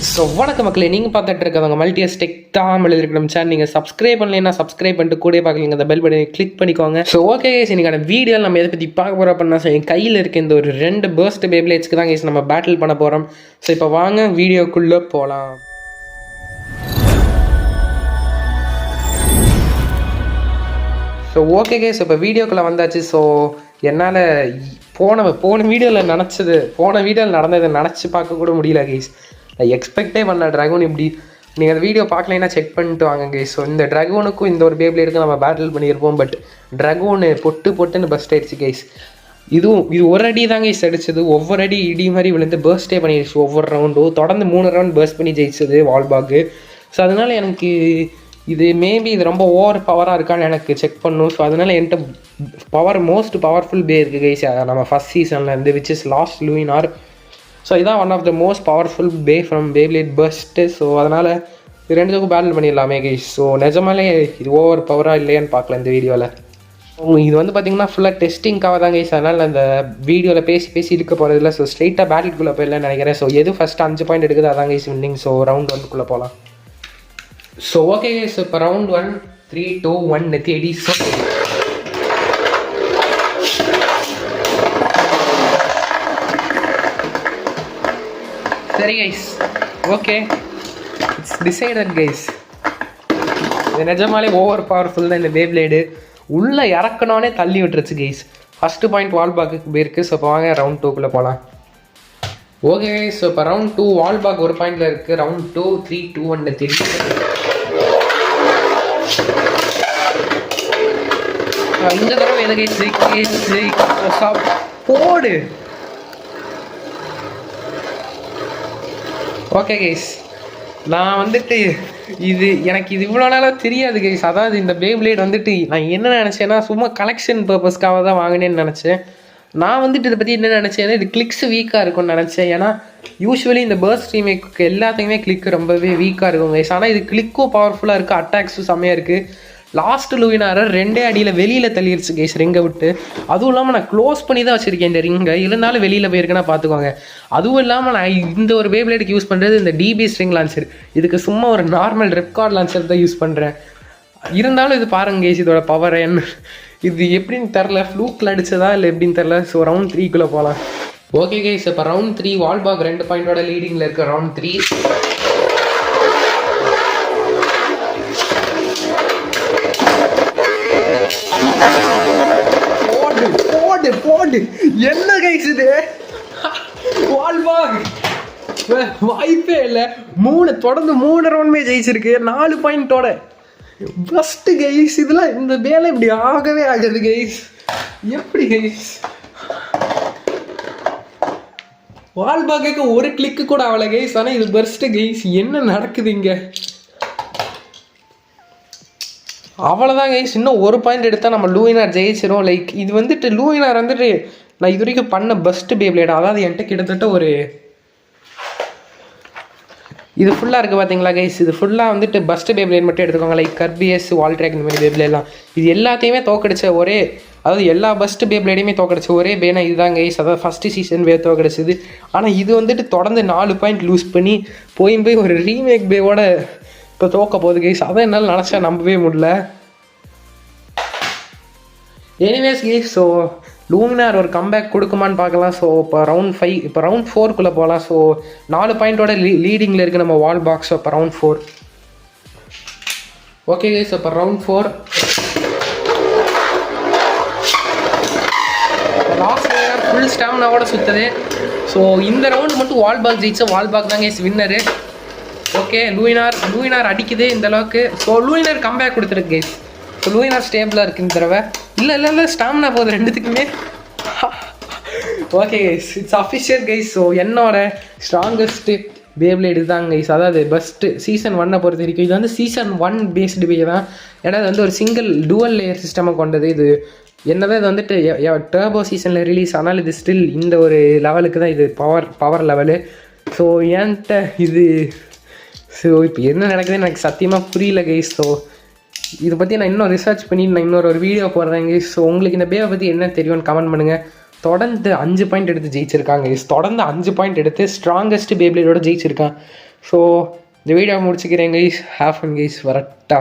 So வணக்க மக்களே, நீங்கள் பார்த்துட்டு இருக்கிறவங்க மல்டிஎஸ் டெக் தமிழ் இருக்கிற நம்ம சேனல். நீங்கள் சப்ஸ்கிரைப் பண்ணலைன்னா சப்ஸ்கிரைப் பண்ணிட்டு கூட பார்க்கலீங்க அந்த பெல் பட்டனை கிளிக் பண்ணிக்கோங்க. ஸோ ஓகே கைஸ், இன்னைக்கான வீடியோ நம்ம எதை பற்றி பார்க்க போகிறோம் அப்படின்னா, ஸோ என் கையில் இருக்க இந்த ஒரு 2 பர்ஸ்ட் பேப்லேட்ஸ்க்கு தான் கைஸ் நம்ம பேட்டில் பண்ண போகிறோம். ஸோ இப்போ வாங்க வீடியோக்குள்ளே போகலாம். ஸோ ஓகே கைஸ், இப்போ வீடியோக்குள்ளே வந்தாச்சு. ஸோ என்னால் போன வீடியோவில் நடந்ததை நினச்சி பார்க்க கூட முடியல கைஸ். நான் எக்ஸ்பெக்டே பண்ண ட்ராகன் இப்படி. நீங்கள் அந்த வீடியோ பார்க்கலைன்னா செக் பண்ணிட்டு வாங்க கைஸ். ஸோ இந்த ட்ராகனுக்கும் இந்த ஒரு பேப்லேடுக்கும் நம்ம பேட்டில் பண்ணியிருப்போம். பட் ட்ராகோனு பொட்டுன்னு பஸ்ட் ஆயிடுச்சு கைஸ். இது ஒரு அடி தான் கைஸ் அடிச்சது. ஒவ்வொரு அடி இடி மாதிரி விழுந்து பர்ஸ்டே பண்ணிடுச்சு. ஒவ்வொரு ரவுண்டும் தொடர்ந்து 3 ரவுண்ட் பர்ஸ்ட் பண்ணி ஜெயிச்சது வால்பாக்கு. ஸோ அதனால் எனக்கு இது மேபி இது ரொம்ப ஓவர் பவராக இருக்கான்னு எனக்கு செக் பண்ணணும். ஸோ அதனால் என்கிட்ட மோஸ்ட் பவர்ஃபுல் பே இருக்குது கைஸ் நம்ம ஃபஸ்ட் சீசனில் இருந்து, விச் இஸ் லாஸ்ட் லூயினார். ஸோ இதான் one of the most powerful பே ஃப்ரம் பேப்லேட் பர்ஸ்ட்டு. ஸோ அதனால் இது 2த்துக்கும் பேட்டில் பண்ணிடலாமே கைஸ். ஸோ நிஜமாலே இது ஓவர் பவராக இல்லையான்னு பார்க்கலாம் இந்த வீடியோவில். இது வந்து பார்த்திங்கன்னா ஃபுல்லாக டெஸ்டிங்காக தான் கைஸ். அதனால் அந்த வீடியோவில் பேசி இருக்க போகிறதில்ல. ஸோ ஸ்ட்ரெயிட்டாக பேட்டிலுக்குள்ளே போயிடலான்னு நினைக்கிறேன். ஸோ எது ஃபஸ்ட்டு 5 பாயிண்ட் எடுக்குது அதான் கைஸ் வின்னிங். ஸோ ரவுண்ட் 1க்குள்ளே போகலாம். ஸோ ஓகே கைஸ், இப்போ ரவுண்ட் 1 3 2 1 நெத்தி அடி. ஸோ சரி guys, okay, it's decided guys. இது நிஜமாலே ஓவர் பவர்ஃபுல் தான் இந்த பேப்லேடு. உள்ளே இறக்கணுன்னே தள்ளி விட்டுருச்சு கைஸ். ஃபஸ்ட்டு பாயிண்ட் வால்பாக்கு போயிருக்கு. ஸோ இப்போ வாங்க ரவுண்ட் 2க்குள்ளே போகலாம். ஓகே கைஸ், ஸோ இப்போ ரவுண்ட் 2 வால்பாக் ஒரு பாயிண்டில் இருக்குது. ரவுண்ட் 2 3 2 1 தெரியும். இந்த தடவை எதை கைஸ் போடு. ஓகே கைஸ், நான் வந்துட்டு எனக்கு இவ்வளோ நாளாக தெரியாது கைஸ். அதாவது இந்த பேப்லேட் வந்துட்டு நான் என்ன நினச்சேன்னா சும்மா கலெக்ஷன் பர்பஸ்க்காக தான் வாங்கினேன்னு நினச்சேன். நான் வந்துட்டு இதை பற்றி என்ன நினச்சேன்னா இது கிளிக்ஸ் வீக்காக இருக்கும்னு நினச்சேன். ஏன்னா யூஸ்வலி இந்த பர்ஸ்ட் ரீமேக்கு எல்லாத்துக்குமே கிளிக் ரொம்பவே வீக்காக இருக்கும் கைஸ். ஆனால் இது கிளிக்கும் பவர்ஃபுல்லாக இருக்குது, அட்டாக்ஸும் செம்மையாக இருக்குது. லாஸ்ட் லூயினாரை 2 அடியில் வெளியில் தள்ளிடுச்சு கைஸ் ரிங்கை விட்டு. அதுவும் இல்லாமல் நான் க்ளோஸ் பண்ணி தான் வச்சுருக்கேன் இந்த ரிங்கை. இருந்தாலும் வெளியில் போயிருக்கேன்னா பார்த்துக்கோங்க. அதுவும் இல்லாமல் நான் இந்த ஒரு பேப்லேடுக்கு யூஸ் பண்ணுறது இந்த டிபி ஸ்ட்ரிங் லான்ச்சர். இதுக்கு சும்மா ஒரு நார்மல் ரெப்கார்ட் லான்ச்சர் தான் யூஸ் பண்ணுறேன். இருந்தாலும் இது பாருங்க கைஸ், இதோட பவர் என்ன இது எப்படின்னு தெரில. ஃப்ளூக்கில் அடிச்சதா இல்லை எப்படின்னு தெரில. ஸோ ரவுண்ட் 3க்குள்ளே போகலாம். ஓகே கைஸ், இப்போ ரவுண்ட் 3 வால்பாக் 2 பாயிண்டோட லீடிங்கில் இருக்க ரவுண்ட் 3. போடு என்ன கைஸ் இது வால்பாக் வாய்ப்பே இல்லை. தொடர்ந்து 3 ரவுண்டுமே ஜெயிச்சிருக்கு 4 பாயிண்டோட. ஃபஸ்ட்டு கைஸ் இதெல்லாம் இந்த வேலை இப்படி ஆகவே ஆகுது கைஸ். எப்படி கைஸ் வால்பாக்கு ஒரு கிளிக்கு கூட ஆகலை கைஸ். ஆனால் இது பெஸ்ட்டு கைஸ். என்ன நடக்குது இங்கே? அவ்வளோதான் கைஸ். இன்னும் 1 பாயிண்ட் எடுத்தால் நம்ம லூயினார் ஜெயிச்சிரும். லைக் இது வந்துட்டு லூயினார் வந்துட்டு நான் இது வரைக்கும் பண்ண பெஸ்ட்டு பேப்லேட். அதாவது என்கிட்ட கிட்டத்தட்ட ஒரு இது ஃபுல்லாக இருக்குது பார்த்தீங்களா கைஸ். இது ஃபுல்லாக வந்துட்டு பெஸ்ட்டு பேப்லேட் மட்டும் எடுத்துக்கோங்க. லைக் கர்பிஎஸ், வால்ட்ராக், இந்த மாதிரி பேப்லேட்லாம் இது எல்லாத்தையுமே தோக்கடிச்ச அதாவது எல்லா பெஸ்ட்டு பேப்லேடையுமே தோக்கடிச்ச ஒரே பேனா இதுதான் கைஸ். அதாவது ஃபஸ்ட்டு சீசன் பே தோக்கடிச்சது. ஆனால் இது வந்துட்டு தொடர்ந்து 4 பாயிண்ட் லூஸ் பண்ணி போய் ஒரு ரீமேக் பேவோட இப்போ தோக்க போகுது கைஸ். அதான் என்னால் நினச்சா நம்பவே முடியல. எனிவேஸ் கைஸ், ஸோ லூமினார் ஒரு கம்பேக் கொடுக்குமான்னு பார்க்கலாம். ஸோ இப்போ ரவுண்ட் 5 இப்போ ரவுண்ட் 4க்குள்ளே போகலாம். ஸோ 4 பாயிண்டோட லீடிங்கில் இருக்குது நம்ம வால் பாக்ஸ். இப்போ ரவுண்ட் 4. ஓகே கைஸ், இப்போ ரவுண்ட் 4 லாஸ்ட் ஃபுல் ஸ்டாமினாவோட சுற்றுது. ஸோ இந்த ரவுண்ட் மட்டும் வால்பாக் ஜெயிச்சா வால்பாக் தான் கைஸ் வின்னரு. ஓகே, லூயினார் அடிக்குது இந்த அளவுக்கு. ஸோ லூயினார் கம்பேக் கொடுத்துருக்கு கைஸ். ஸோ லூயினார் ஸ்டேபிளாக இருக்குது இந்த தடவை. இல்லை ஸ்டாமினா போகுது 2த்துக்குமே. Okay guys, it's official guys. So என்னோட ஸ்ட்ராங்கஸ்ட்டு பேப்லேட் இதுதான் கைஸ். அதாவது பெஸ்ட்டு சீசன் 1 பொறுத்த வரைக்கும் இது வந்து சீசன் 1 பேஸ்டு பே தான். ஏன்னா இது வந்து ஒரு சிங்கிள் டூவல் லேயர் சிஸ்டமாக கொண்டது. இது என்னதான் இது வந்துட்டு டர்போ சீசனில் ரிலீஸ் ஆனால் இது ஸ்டில் இந்த ஒரு லெவலுக்கு தான் இது பவர் லெவலு. ஸோ என்கிட்ட இது இப்போ என்ன நடக்குதுன்னு எனக்கு சத்தியமாக புரியல கைஸ். ஸோ இதை பற்றி நான் இன்னும் ரிசர்ச் பண்ணி நான் இன்னொரு வீடியோ போடுறேங்க. ஸோ உங்களுக்கு இந்த பேவை பற்றி என்ன தெரியும்னு கமெண்ட் பண்ணுங்கள். தொடர்ந்து 5 பாயிண்ட் எடுத்து ஜெயிச்சிருக்காங்க. தொடர்ந்து 5 பாயிண்ட் எடுத்து ஸ்ட்ராங்கஸ்ட் பேப்லேடோட ஜெயிச்சிருக்கான். ஸோ இந்த வீடியோ முடிச்சுக்கிறேன் கைஸ். Have fun guys. வரட்டா.